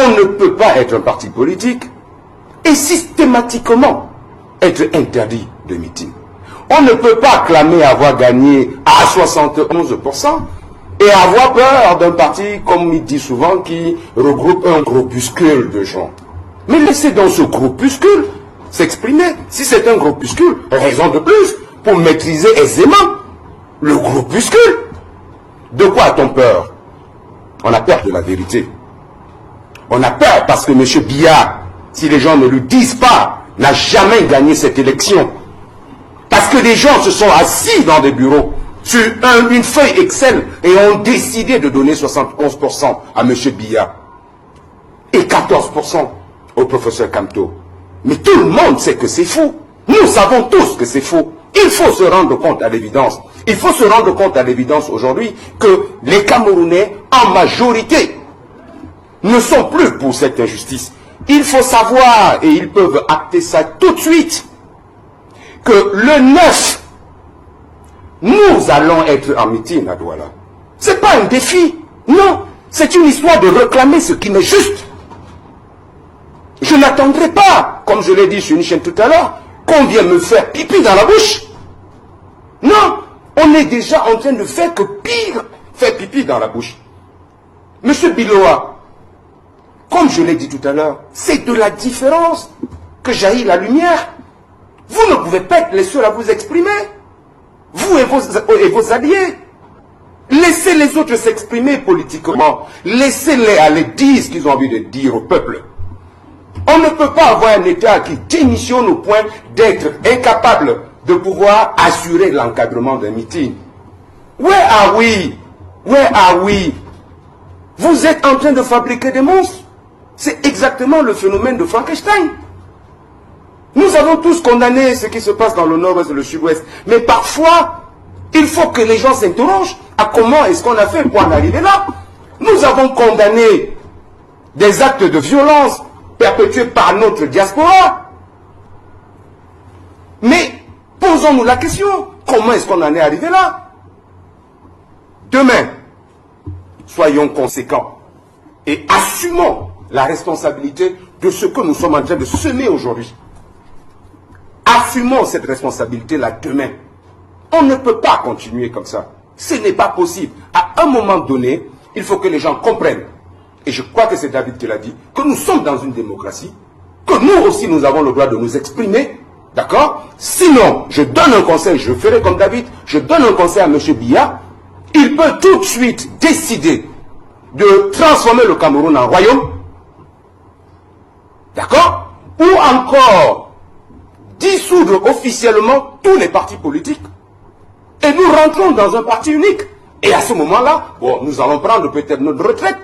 on ne peut pas être un parti politique et systématiquement être interdit de meeting. On ne peut pas clamer avoir gagné à 71% et avoir peur d'un parti, comme il dit souvent, qui regroupe un groupuscule de gens. Mais laissez donc ce groupuscule s'exprimer. Si c'est un groupuscule, raison de plus pour maîtriser aisément le groupuscule. De quoi a-t-on peur? On a peur de la vérité. On a peur parce que M. Biya, si les gens ne lui disent pas, n'a jamais gagné cette élection. Parce que les gens se sont assis dans des bureaux sur une feuille Excel et ont décidé de donner 71% à M. Biya et 14% au professeur Kamto. Mais tout le monde sait que c'est faux. Nous savons tous que c'est faux. Il faut se rendre compte à l'évidence. Il faut se rendre compte à l'évidence aujourd'hui que les Camerounais, en majorité, ne sont plus pour cette injustice. Il faut savoir, et ils peuvent acter ça tout de suite, que le 9, nous allons être en meeting à Douala. Ce n'est pas un défi, non. C'est une histoire de réclamer ce qui m'est juste. Je n'attendrai pas, comme je l'ai dit sur une chaîne tout à l'heure, qu'on vienne me faire pipi dans la bouche. Non, on est déjà en train de faire que pire, faire pipi dans la bouche. Monsieur Biloa, comme je l'ai dit tout à l'heure, c'est de la différence que jaillit la lumière. Vous ne pouvez pas être les seuls à vous exprimer. Vous et vos alliés. Laissez les autres s'exprimer politiquement. Laissez-les aller dire ce qu'ils ont envie de dire au peuple. On ne peut pas avoir un État qui démissionne au point d'être incapable de pouvoir assurer l'encadrement d'un meeting. Where are we? Where are we? Vous êtes en train de fabriquer des monstres. C'est exactement le phénomène de Frankenstein. Nous avons tous condamné ce qui se passe dans le nord-ouest et le sud-ouest. Mais parfois, il faut que les gens s'interrogent à comment est-ce qu'on a fait pour en arriver là. Nous avons condamné des actes de violence perpétués par notre diaspora. Mais posons-nous la question, comment est-ce qu'on en est arrivé là? Demain, soyons conséquents et assumons la responsabilité de ce que nous sommes en train de semer aujourd'hui. Assumons cette responsabilité-là demain. On ne peut pas continuer comme ça. Ce n'est pas possible. À un moment donné, il faut que les gens comprennent, et je crois que c'est David qui l'a dit, que nous sommes dans une démocratie, que nous aussi nous avons le droit de nous exprimer, d'accord? Sinon, je donne un conseil, je ferai comme David, je donne un conseil à M. Biya, il peut tout de suite décider de transformer le Cameroun en royaume, d'accord? Ou encore dissoudre officiellement tous les partis politiques et nous rentrons dans un parti unique. Et à ce moment-là, bon, nous allons prendre peut-être notre retraite,